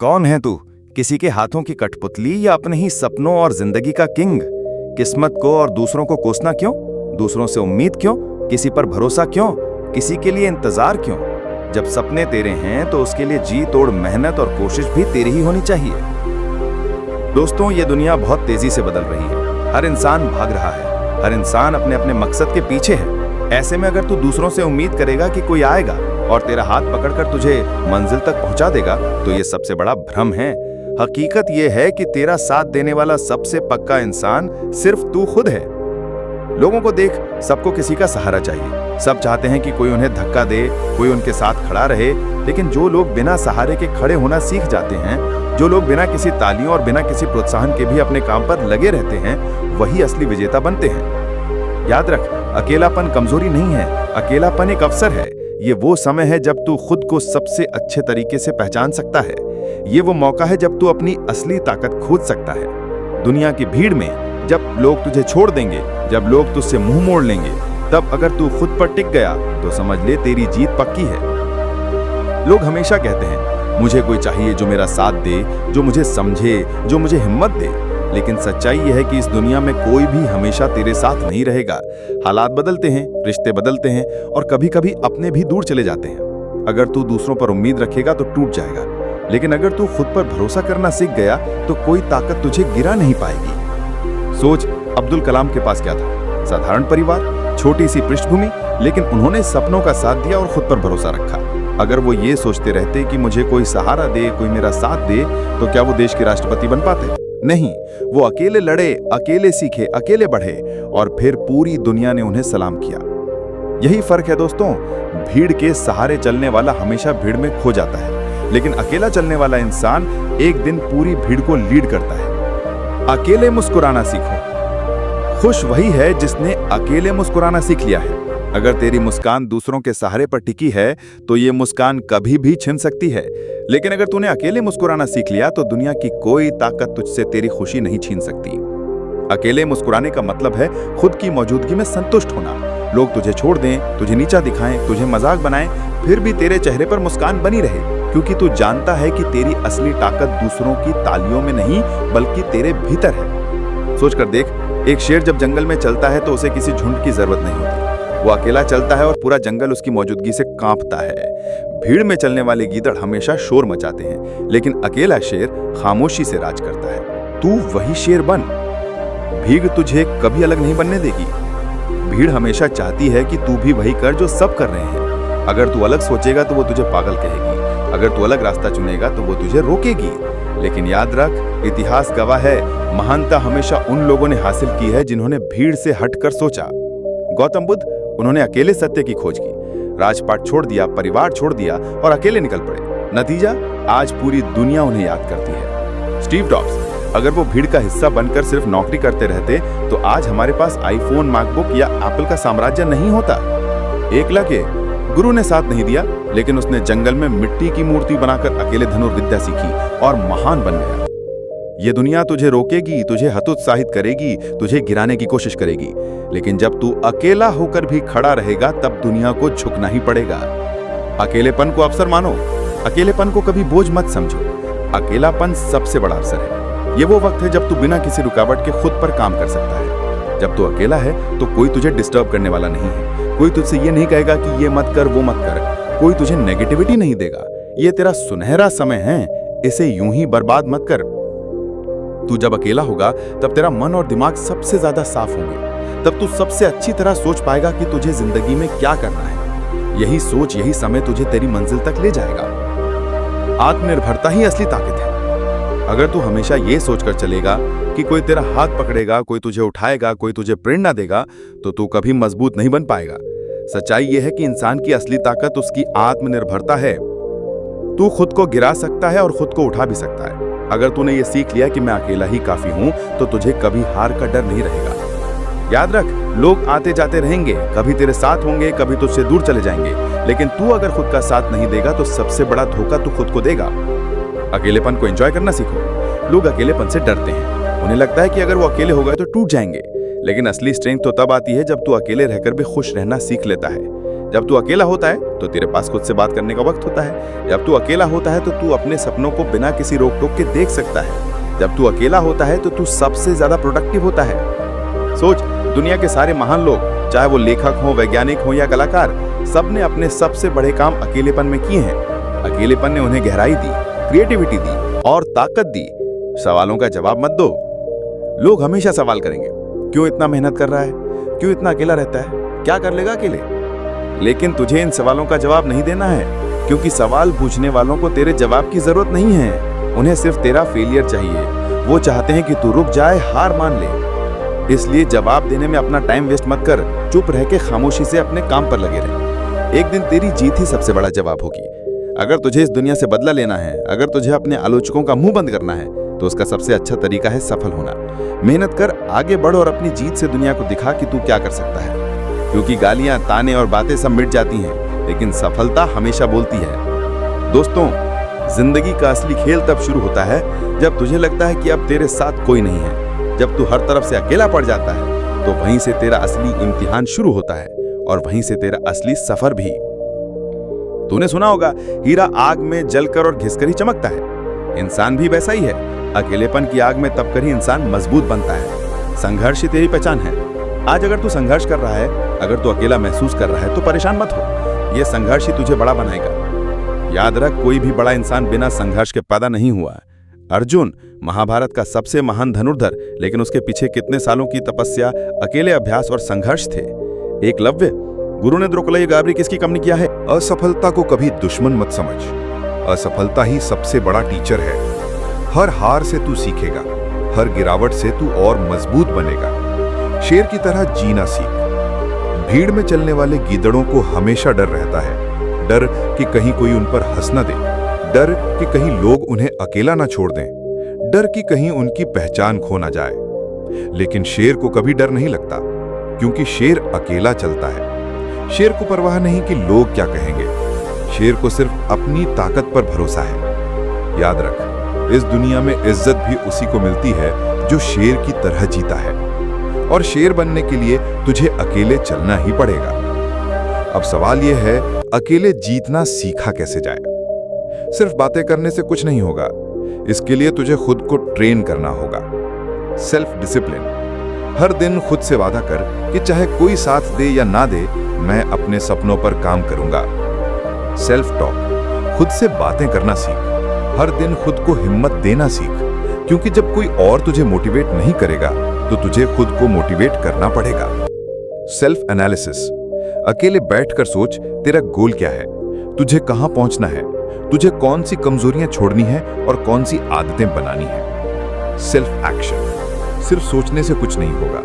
कौन है तू? किसी के हाथों की कठपुतली या अपने ही सपनों और जिंदगी का किंग? किस्मत को और दूसरों को कोसना क्यों? दूसरों से उम्मीद क्यों? किसी पर भरोसा क्यों? किसी के लिए इंतजार क्यों? जब सपने तेरे हैं तो उसके लिए जी तोड़ मेहनत और कोशिश भी तेरी ही होनी चाहिए। दोस्तों, ये दुनिया बहुत तेजी से बदल रही है। हर इंसान भाग रहा है, हर इंसान अपने अपने मकसद के पीछे है। ऐसे में अगर तू दूसरों से उम्मीद करेगा कि कोई आएगा और तेरा हाथ पकड़कर तुझे मंजिल तक पहुंचा देगा, तो ये सबसे बड़ा भ्रम है। हकीकत ये है कि तेरा साथ देने वाला सबसे पक्का इंसान सिर्फ तू खुद है। लोगों को देख, सबको किसी का सहारा चाहिए। सब चाहते हैं कि कोई उन्हें धक्का दे, कोई उनके साथ खड़ा रहे। लेकिन जो लोग बिना सहारे के खड़े होना सीख जाते हैं, जो लोग बिना किसी तालियों और बिना किसी प्रोत्साहन के भी अपने काम पर लगे रहते हैं, वही असली विजेता बनते हैं। याद रख, अकेलापन कमजोरी नहीं है, अकेलापन एक अवसर है। ये वो समय है जब तू खुद को सबसे अच्छे तरीके से पहचान सकता है। ये वो मौका है जब तू अपनी असली ताकत खोज सकता है। दुनिया की भीड़ में जब लोग तुझे छोड़ देंगे, जब लोग तुझसे मुंह मोड़ लेंगे, तब अगर तू खुद पर टिक गया तो समझ ले तेरी जीत पक्की है। लोग हमेशा कहते हैं, मुझे कोई चाहिए जो मेरा साथ दे, जो मुझे समझे, जो मुझे हिम्मत दे। लेकिन सच्चाई यह है कि इस दुनिया में कोई भी हमेशा तेरे साथ नहीं रहेगा। हालात बदलते हैं, रिश्ते बदलते हैं और कभी कभी अपने भी दूर चले जाते हैं। अगर तू दूसरों पर उम्मीद रखेगा तो टूट जाएगा, लेकिन अगर तू खुद पर भरोसा करना सीख गया तो कोई ताकत तुझे गिरा नहीं पाएगी। सोच, अब्दुल कलाम के पास क्या था? साधारण परिवार, छोटी सी पृष्ठभूमि, लेकिन उन्होंने सपनों का साथ दिया और खुद पर भरोसा रखा। अगर वो ये सोचते रहते कि मुझे कोई सहारा दे, कोई मेरा साथ दे, तो क्या वो देश के राष्ट्रपति बन पाते? नहीं, वो अकेले लड़े, अकेले सीखे, अकेले बढ़े और फिर पूरी दुनिया ने उन्हें सलाम किया। यही फर्क है दोस्तों। भीड़ के सहारे चलने वाला हमेशा भीड़ में खो जाता है, लेकिन अकेला चलने वाला इंसान एक दिन पूरी भीड़ को लीड करता है। अकेले मुस्कुराना सीखो। खुश वही है जिसने अकेले मुस्कुराना सीख लिया है। अगर तेरी मुस्कान दूसरों के सहारे पर टिकी है तो ये मुस्कान कभी भी छिन सकती है, लेकिन अगर तूने अकेले मुस्कुराना सीख लिया तो दुनिया की कोई ताकत तुझसे तेरी खुशी नहीं छीन सकती। अकेले मुस्कुराने का मतलब है खुद की मौजूदगी में संतुष्ट होना। लोग तुझे छोड़ दें, तुझे नीचा दिखाएं, तुझे मजाक बनाएं, फिर भी तेरे चेहरे पर मुस्कान बनी रहे, क्योंकि तू जानता है कि तेरी असली ताकत दूसरों की तालियों में नहीं बल्कि तेरे भीतर है। सोच कर देख, एक शेर जब जंगल में चलता है तो उसे किसी झुंड की जरूरत नहीं होती। वो अकेला चलता है और पूरा जंगल उसकी मौजूदगी से कांपता है। भीड़ में चलने वाले गीदड़ हमेशा शोर मचाते हैं, लेकिन अकेला शेर खामोशी से राज करता है। तू वही शेर बन। भीड़ तुझे कभी अलग नहीं बनने देगी। भीड़ हमेशा चाहती है कि तू भी वही कर जो सब कर रहे हैं। अगर तू अलग सोचेगा तो वो तुझे पागल कहेगी, अगर तू अलग रास्ता चुनेगा तो वो तुझे रोकेगी। लेकिन याद रख, इतिहास गवाह है, महानता हमेशा उन लोगों ने हासिल की है जिन्होंने भीड़ से हटकर सोचा। गौतम बुद्ध, उन्होंने अकेले सत्य की खोज की, राजपाट छोड़ दिया, परिवार छोड़ दिया और अकेले निकल पड़े। नतीजा, आज पूरी दुनिया उन्हें याद करती है। स्टीव जॉब्स, अगर वो भीड़ का हिस्सा बनकर सिर्फ नौकरी करते रहते तो आज हमारे पास आईफोन, मैकबुक या एप्पल का साम्राज्य नहीं होता। एकलव्य, गुरु ने साथ नहीं दिया, लेकिन उसने जंगल में मिट्टी की मूर्ति बनाकर अकेले धनुर्विद्या सीखी और महान बन गया। ये दुनिया तुझे रोकेगी, तुझे हतोत्साहित करेगी, तुझे गिराने की कोशिश करेगी, लेकिन जब तू अकेला होकर भी खड़ा रहेगा तब दुनिया को झुकना ही पड़ेगा। अकेलेपन को अवसर मानो, अकेलेपन को कभी बोझ मत समझो। अकेलापन सबसे बड़ा अवसर है। ये वो वक्त है जब तू बिना किसी रुकावट के खुद पर काम कर सकता है। जब तू अकेला है तो कोई तुझे डिस्टर्ब करने वाला नहीं है। कोई तुझसे ये नहीं कहेगा कि ये मत कर, वो मत कर। कोई तुझे नेगेटिविटी नहीं देगा। ये तेरा सुनहरा समय है, इसे यूं ही बर्बाद मत कर। तू जब अकेला होगा तब तेरा मन और दिमाग सबसे ज्यादा साफ होंगे। तब तू सबसे अच्छी तरह सोच पाएगा कि तुझे जिंदगी में क्या करना है। यही सोच, यही समय तुझे तेरी मंजिल तक ले जाएगा। आत्मनिर्भरता ही असली ताकत है। अगर तू हमेशा ये सोचकर चलेगा कि कोई तेरा हाथ पकड़ेगा, कोई तुझे उठाएगा, कोई तुझे प्रेरणा देगा, तो तू कभी मजबूत नहीं बन पाएगा। सच्चाई यह है कि इंसान की असली ताकत उसकी आत्मनिर्भरता है। तू खुद को गिरा सकता है और खुद को उठा भी सकता है। अगर तूने ये सीख लिया कि मैं अकेला ही काफी हूं, तो तुझे कभी हार का डर नहीं रहेगा। याद रख, लोग आते जाते रहेंगे, कभी तेरे साथ होंगे, कभी तुझसे दूर चले जाएंगे, लेकिन तू अगर खुद का साथ नहीं देगा तो सबसे बड़ा धोखा तू खुद को देगा। अकेलेपन को एंजॉय करना सीखो। लोग अकेलेपन से डरते हैं, उन्हें लगता है कि अगर वो अकेले हो गए तो टूट जाएंगे, लेकिन असली स्ट्रेंथ तो तब आती है जब तू अकेले रहकर भी खुश रहना सीख लेता है। जब तू अकेला होता है तो तेरे पास खुद से बात करने का वक्त होता है। जब तू अकेला होता है तो तू अपने सपनों को बिना किसी रोक टोक के देख सकता है। जब तू अकेला होता है तो तू सबसे ज्यादा प्रोडक्टिव होता है। सोच, दुनिया के सारे महान लोग, चाहे वो लेखक हो, वैज्ञानिक हो या कलाकार, सबने अपने सबसे बड़े काम अकेलेपन में किए हैं। अकेलेपन ने उन्हें गहराई दी, क्रिएटिविटी दी और ताकत दी। सवालों का जवाब मत दो। लोग हमेशा सवाल करेंगे, क्यों इतना मेहनत कर रहा है, क्यों इतना अकेला रहता है, क्या कर लेगा अकेले। लेकिन तुझे इन सवालों का जवाब नहीं देना है, क्योंकि सवाल पूछने वालों को तेरे जवाब की जरूरत नहीं है। उन्हें सिर्फ तेरा फेलियर चाहिए। वो चाहते हैं कि तू रुक जाए, हार मान ले। इसलिए जवाब देने में अपना टाइम वेस्ट मत कर, चुप रह के खामोशी से अपने काम पर लगे रहे। एक दिन तेरी जीत ही सबसे बड़ा जवाब होगी। अगर तुझे इस दुनिया से बदला लेना है, अगर तुझे अपने आलोचकों का मुंह बंद करना है, तो उसका सबसे अच्छा तरीका है सफल होना। मेहनत कर, आगे बढ़ और अपनी जीत से दुनिया को दिखा कि तू क्या कर सकता है। क्योंकि गालियां, ताने और बातें सब मिट जाती हैं, लेकिन सफलता हमेशा बोलती है। दोस्तों, जिंदगी का असली खेल तब शुरू होता है जब तुझे लगता है कि अब तेरे साथ कोई नहीं है। जब तू हर तरफ से अकेला पड़ जाता है, तो वहीं से तेरा असली इम्तिहान शुरू होता है और वहीं से तेरा असली सफर भी। तूने सुना होगा, हीरा आग में जलकर और घिसकर ही चमकता है। इंसान भी वैसा ही है। अकेलेपन की आग में तपकर ही इंसान मजबूत बनता है। संघर्ष ही तेरी पहचान है। आज अगर तू संघर्ष कर रहा है, अगर तू अकेला महसूस कर रहा है, तो परेशान मत हो। यह संघर्ष ही तुझे बड़ा बनाएगा। याद रख, कोई भी बड़ा इंसान बिना संघर्ष के पैदा नहीं हुआ। अर्जुन महाभारत का सबसे महान धनुर्धर, लेकिन उसके पीछे कितने सालों की तपस्या, अकेले अभ्यास और संघर्ष थे। एकलव्य, गुरु ने द्रोणाचार्य गाबरी किसकी कम नहीं किया है। असफलता को कभी दुश्मन मत समझ। असफलता ही सबसे बड़ा टीचर है। हर हार से तू सीखेगा, हर गिरावट से तू और मजबूत बनेगा। शेर की तरह जीना सीख। भीड़ में चलने वाले गीदड़ों को हमेशा डर रहता है। डर कि कहीं कोई उन पर हंस न दे, डर कि कहीं लोग उन्हें अकेला न छोड़ दें, डर कि कहीं उनकी पहचान खो ना जाए। लेकिन शेर को कभी डर नहीं लगता, क्योंकि शेर अकेला चलता है। शेर को परवाह नहीं कि लोग क्या कहेंगे। शेर को सिर्फ अपनी ताकत पर भरोसा है। याद रख, इस दुनिया में इज्जत भी उसी को मिलती है जो शेर की तरह जीता है। और शेर बनने के लिए तुझे अकेले चलना ही पड़ेगा। अब सवाल यह है, अकेले जीतना सीखा कैसे जाए। सिर्फ बातें करने से कुछ नहीं होगा। इसके लिए तुझे खुद को ट्रेन करना होगा। Self discipline. हर दिन खुद से वादा कर कि चाहे कोई साथ दे या ना दे, मैं अपने सपनों पर काम करूंगा। Self talk. खुद से बातें करना सीख। हर दिन खुद को हिम्मत देना सीख, क्योंकि जब कोई और तुझे मोटिवेट नहीं करेगा, तो तुझे खुद को मोटिवेट करना पड़ेगा। Self analysis. अकेले बैठकर सोच, तेरा गोल क्या है, तुझे कहां पहुंचना है, तुझे कौन सी कमजोरियां छोड़नी है और कौन सी आदतें बनानी है। Self action. सिर्फ सोचने से कुछ नहीं होगा।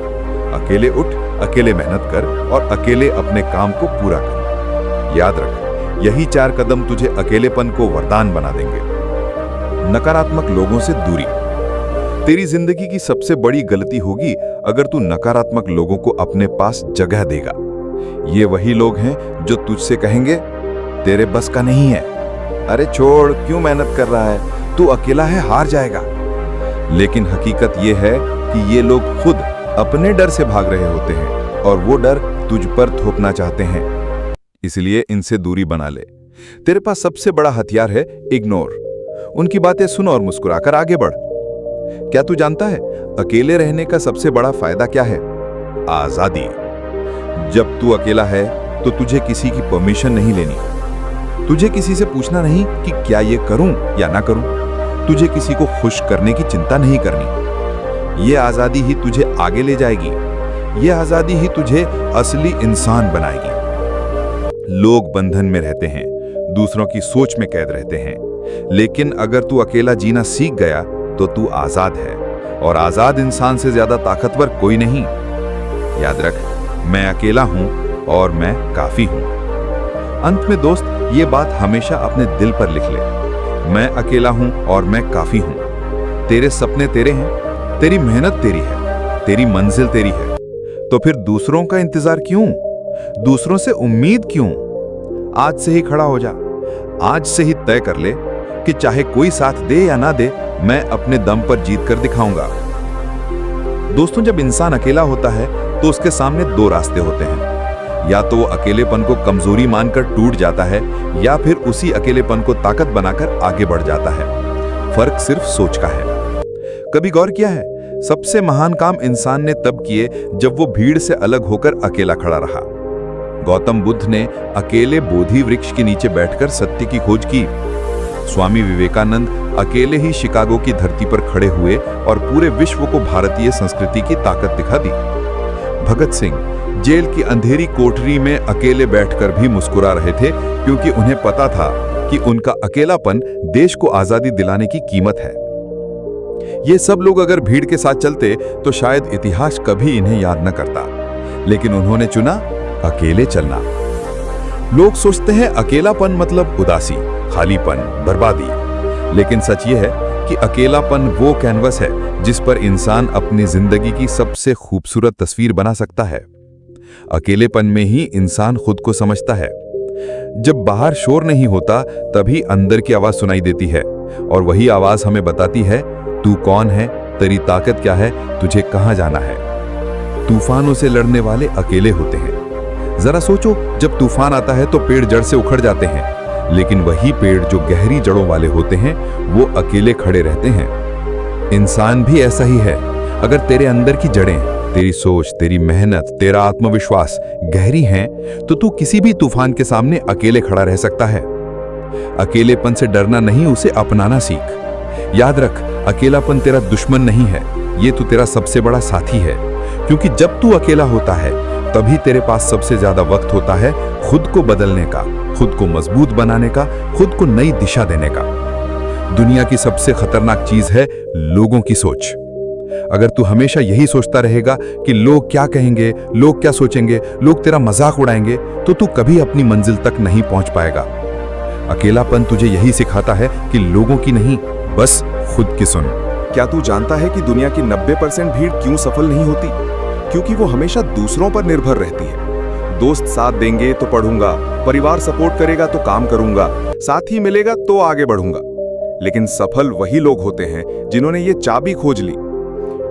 अकेले उठ, अकेले मेहनत कर और अकेले अपने काम को पूरा कर। याद रख, यही 4 कदम तुझे अकेलेपन को वरदान बना देंगे। नकारात्मक लोगों से दूरी। तेरी जिंदगी की सबसे बड़ी गलती होगी अगर तू नकारात्मक लोगों को अपने पास जगह देगा। ये वही लोग हैं जो तुझसे कहेंगे, तेरे बस का नहीं है, अरे छोड़, क्यों मेहनत कर रहा है, तू अकेला है, हार जाएगा। लेकिन हकीकत ये है कि ये लोग खुद अपने डर से भाग रहे होते हैं और वो डर तुझ पर थोपना चाहते हैं। इसलिए इनसे दूरी बना ले। तेरे पास सबसे बड़ा हथियार है इग्नोर। उनकी बातें सुन और मुस्कुराकर आगे बढ़। क्या तू जानता है, अकेले रहने का सबसे बड़ा फायदा क्या है? आजादी। जब तू अकेला है तो तुझे किसी की परमिशन नहीं लेनी। तुझे किसी से पूछना नहीं कि क्या ये करूं या ना करूं। तुझे किसी को खुश करने की चिंता नहीं करनी। ये आजादी ही तुझे आगे ले जाएगी। ये आजादी ही तुझे असली इंसान बनाएगी। लोग बंधन में रहते हैं, दूसरों की सोच में कैद रहते हैं, लेकिन अगर तू अकेला जीना सीख गया तो तू आजाद है, और आजाद इंसान से ज्यादा ताकतवर कोई नहीं। याद रख, मैं अकेला हूं और मैं काफी हूं। अंत में दोस्त, ये बात हमेशा अपने दिल पर लिख ले। मैं अकेला हूं और मैं काफी हूं। तेरे सपने तेरे हैं, तेरी मेहनत तेरी है, तेरी मंजिल तेरी है। तो फिर दूसरों का इंतजार क्यों? दूसरों से उम्मीद क्यों? आज से ही खड़ा हो जा। आज से ही तय कर ले कि चाहे कोई साथ दे या ना दे, मैं अपने दम पर जीत कर दिखाऊंगा। दोस्तों, जब इंसान अकेला होता है तो उसके सामने 2 रास्ते होते हैं। या तो वो अकेलेपन को कमजोरी मानकर टूट जाता है या फिर उसी अकेलेपन को ताकत बनाकर आगे बढ़ जाता है। फर्क सिर्फ सोच का है। कभी गौर किया है, सबसे महान काम इंसान ने तब किए जब वो भीड़ से अलग होकर अकेला खड़ा रहा। गौतम बुद्ध ने अकेले बोधि वृक्ष के नीचे बैठकर सत्य की खोज की। स्वामी विवेकानंद अकेले ही शिकागो की धरती पर खड़े हुए और पूरे विश्व को भारतीय संस्कृति की ताकत दिखा दी। भगत सिंह जेल की अंधेरी कोठरी में अकेले बैठकर भी मुस्कुरा रहे थे, क्योंकि उन्हें पता था कि उनका अकेलापन देश को आजादी दिलाने की कीमत है। ये सब लोग अगर भीड़ के साथ चलते तो शायद इतिहास कभी इन्हें याद न करता, लेकिन उन्होंने चुना अकेले चलना। लोग सोचते हैं अकेलापन मतलब उदासी, खालीपन, बर्बादी, लेकिन सच ये है कि अकेलापन वो कैनवस है जिस पर इंसान अपनी जिंदगी की सबसे खूबसूरत तस्वीर बना सकता है। अकेलेपन में ही इंसान खुद को समझता है। जब बाहर शोर नहीं होता तभी अंदर की आवाज सुनाई देती है, और वही आवाज हमें बताती है तू कौन है, तेरी ताकत क्या है, तुझे कहां जाना है। तूफानों से लड़ने वाले अकेले होते हैं। जरा सोचो, जब तूफान आता है तो पेड़ जड़ से उखड़ जाते हैं, लेकिन वही पेड़ जो गहरी जड़ों वाले होते हैं वो अकेले खड़े रहते हैं। इंसान भी ऐसा ही है। अगर तेरे अंदर की जड़ें, तेरी सोच, तेरी मेहनत, तेरा आत्मविश्वास गहरी हैं, तो तू किसी भी तूफान के सामने अकेले खड़ा रह सकता है। अकेलेपन से डरना नहीं, उसे अपनाना सीख। याद रख, अकेलापन तेरा दुश्मन नहीं है, ये तो तेरा सबसे बड़ा साथी है। क्योंकि जब तू अकेला होता है तभी तेरे पास सबसे ज्यादा वक्त होता है खुद को बदलने का, खुद को मजबूत बनाने का, खुद को नई दिशा देने का। दुनिया की सबसे खतरनाक चीज है लोगों की सोच। अगर तू हमेशा यही सोचता रहेगा कि लोग क्या कहेंगे, लोग क्या सोचेंगे, लोग तेरा मजाक उड़ाएंगे, तो तू कभी अपनी मंजिल तक नहीं पहुंच पाएगा। अकेलापन तुझे यही सिखाता है कि लोगों की नहीं, बस खुद की सुन। क्या तू जानता है कि दुनिया की 90% भीड़ क्यों सफल नहीं होती? क्योंकि वो हमेशा दूसरों पर निर्भर रहती है। दोस्त साथ देंगे तो पढ़ूंगा, परिवार सपोर्ट करेगा तो काम करूंगा, साथी मिलेगा तो आगे बढ़ूंगा। लेकिन सफल वही लोग होते हैं जिन्होंने ये चाबी खोज ली,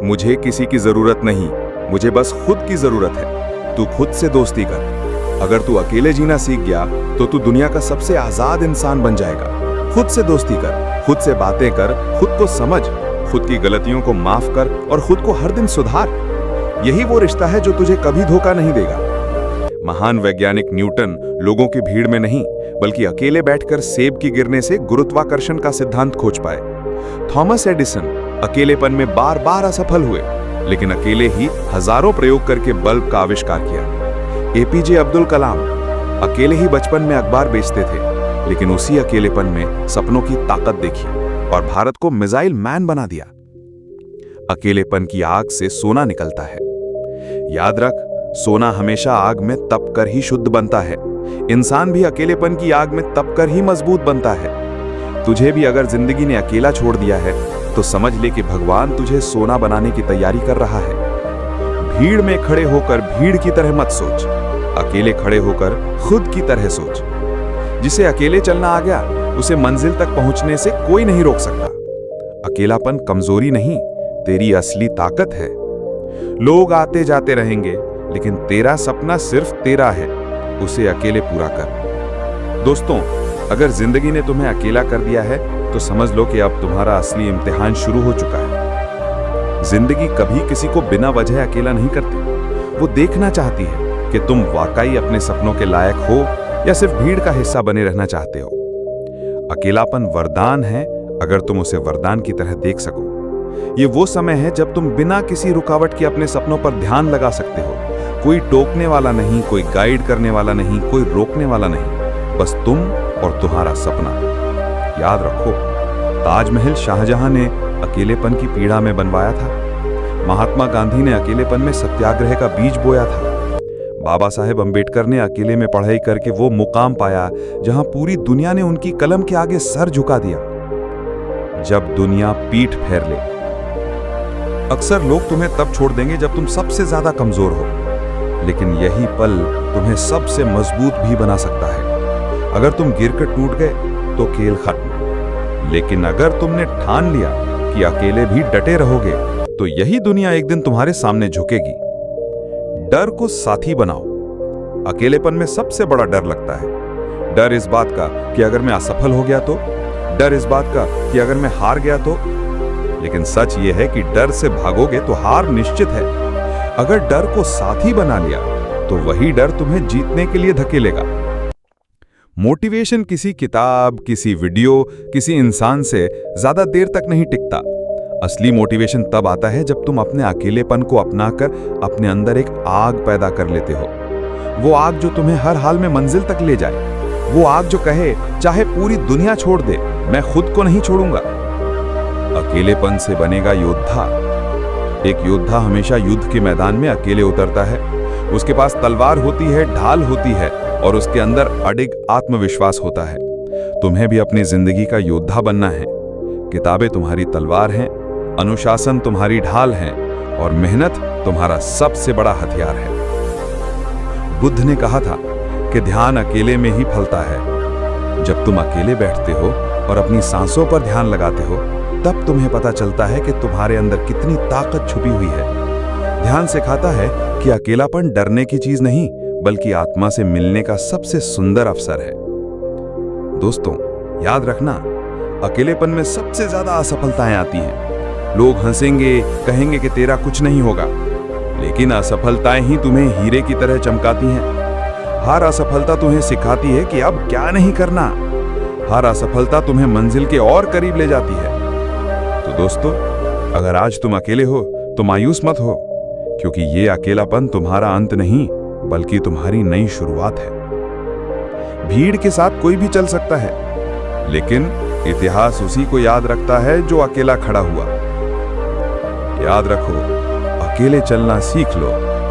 मुझे किसी की जरूरत नहीं, मुझे बस खुद की जरूरत है। तू खुद से दोस्ती कर। अगर तू अकेले जीना सीख गया तो तू दुनिया का सबसे आजाद इंसान बन जाएगा। खुद से दोस्ती कर, खुद से बातें कर, खुद को समझ, खुद की गलतियों को माफ कर और खुद को हर दिन सुधार। यही वो रिश्ता है जो तुझे कभी धोखा नहीं देगा। महान वैज्ञानिक न्यूटन लोगों की भीड़ में नहीं, बल्कि अकेले बैठकर सेब की गिरने से गुरुत्वाकर्षण का सिद्धांत खोज पाए। थॉमस एडिसन अकेलेपन में बार बार असफल हुए, लेकिन अकेले ही हजारों प्रयोग करके बल्ब का आविष्कार किया। एपीजे अब्दुल कलाम अकेले ही बचपन में अखबार बेचते थे, लेकिन उसी अकेलेपन में सपनों की ताकत देखी और भारत को मिसाइल मैन बना दिया। अकेलेपन की आग से सोना निकलता है। याद रख, सोना हमेशा आग में तप कर ही शुद्ध बनता है। इंसान भी अकेलेपन की आग में तप कर ही मजबूत बनता है। तुझे भी अगर जिंदगी ने अकेला छोड़ दिया है तो समझ ले कि भगवान तुझे सोना बनाने की तैयारी कर रहा है। भीड़ में खड़े होकर भीड़ की तरह मत सोच, अकेले खड़े होकर खुद की तरह सोच। जिसे अकेले चलना आ गया उसे मंजिल तक पहुंचने से कोई नहीं रोक सकता। अकेलापन कमजोरी नहीं, तेरी असली ताकत है। लोग आते जाते रहेंगे, लेकिन तेरा सपना सिर्फ तेरा है, उसे अकेले पूरा कर। दोस्तों, अगर जिंदगी ने तुम्हें अकेला कर दिया है तो समझ लो कि अब तुम्हारा असली इम्तिहान शुरू हो चुका है। जिंदगी कभी किसी को बिना वजह अकेला नहीं करती। वो देखना चाहती है कि तुम वाकई अपने सपनों के लायक हो या सिर्फ भीड़ का हिस्सा बने रहना चाहते हो। अकेलापन वरदान है अगर तुम उसे वरदान की तरह देख सको। ये वो समय है जब तुम बिना किसी रुकावट के अपने सपनों पर ध्यान लगा सकते हो। कोई टोकने वाला नहीं, कोई गाइड करने वाला नहीं, कोई रोकने वाला नहीं, बस तुम और तुम्हारा सपना। याद रखो, ताजमहल शाहजहां ने अकेलेपन की पीड़ा में बनवाया था। महात्मा गांधी ने अकेलेपन में सत्याग्रह का बीज बोया था। बाबा साहेब अंबेडकर ने अकेले में पढ़ाई करके वो मुकाम पाया जहां पूरी दुनिया ने उनकी कलम के आगे सर झुका दिया। जब दुनिया पीठ फेर ले, अक्सर लोग तुम्हें तब छोड़ देंगे जब तुम सबसे ज्यादा कमजोर हो, लेकिन यही पल तुम्हें सबसे मजबूत भी बना सकता है। अगर तुम गिरकर टूट गए तो खेल खत्म, लेकिन अगर तुमने ठान लिया कि अकेले भी डटे रहोगे तो यही दुनिया एक दिन तुम्हारे सामने झुकेगी। डर को साथी बनाओ, अकेलेपन में सबसे बड़ा डर लगता है। डर इस बात का कि अगर मैं असफल हो गया तो, डर इस बात का कि अगर मैं हार गया तो। लेकिन सच यह है कि डर से भागोगे तो हार निश्चित है। अगर डर को साथी बना लिया तो वही डर तुम्हें जीतने के लिए धकेलेगा। मोटिवेशन किसी किताब, किसी वीडियो, किसी इंसान से ज्यादा देर तक नहीं टिकता। असली मोटिवेशन तब आता है जब तुम अपने अकेलेपन को अपनाकर अपने अंदर एक आग पैदा कर लेते हो। वो आग जो तुम्हें हर हाल में मंजिल तक ले जाए। वो आग जो कहे चाहे पूरी दुनिया छोड़ दे, मैं खुद को नहीं छोड़ूंगा। अकेलेपन से बनेगा योद्धा। एक योद्धा हमेशा युद्ध के मैदान में अकेले उतरता है। उसके पास तलवार होती है, ढाल होती है और उसके अंदर अडिग आत्मविश्वास होता है। तुम्हें भी अपनी जिंदगी का योद्धा बनना है। किताबें तुम्हारी तलवार हैं, अनुशासन तुम्हारी ढाल है और मेहनत तुम्हारा सबसे बड़ा हथियार है। बुद्ध ने कहा था कि ध्यान अकेले में ही फलता है। जब तुम अकेले बैठते हो और अपनी सांसों पर ध्यान लगाते हो, तब तुम्हें पता चलता है कि तुम्हारे अंदर कितनी ताकत छुपी हुई है। ध्यान सिखाता है कि अकेलापन डरने की चीज नहीं, बल्कि आत्मा से मिलने का सबसे सुंदर अवसर है। दोस्तों, याद रखना, अकेलेपन में सबसे ज्यादा असफलताएं आती हैं। लोग हंसेंगे, कहेंगे कि तेरा कुछ नहीं होगा, लेकिन असफलताएं ही तुम्हें हीरे की तरह चमकाती हैं। हर असफलता तुम्हें सिखाती है कि अब क्या नहीं करना। हर असफलता तुम्हें मंजिल के और करीब ले जाती है। तो दोस्तों, अगर आज तुम अकेले हो तो मायूस मत हो, क्योंकि ये अकेलापन तुम्हारा अंत नहीं, बल्कि तुम्हारी नई शुरुआत है। भीड़ के साथ कोई भी चल सकता है, लेकिन इतिहास उसी को याद रखता है जो अकेला खड़ा हुआ। याद रखो, अकेले चलना सीख लो,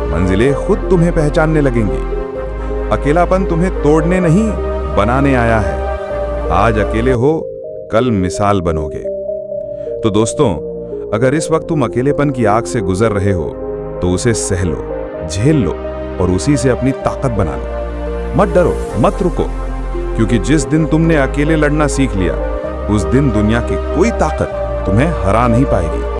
मंजिलें खुद तुम्हें पहचानने लगेंगी। अकेलापन तुम्हें तोड़ने नहीं, बनाने आया है। आज अकेले हो, कल मिसाल बनोगे। तो दोस्तों, अगर इस वक्त तुम अकेलेपन की आग से गुजर रहे हो, तो उसे सह लो, झेल लो और उसी से अपनी ताकत बना लो। मत डरो, मत रुको, क्योंकि जिस दिन तुमने अकेले लड़ना सीख लिया, उस दिन दुनिया की कोई ताकत तुम्हें हरा नहीं पाएगी।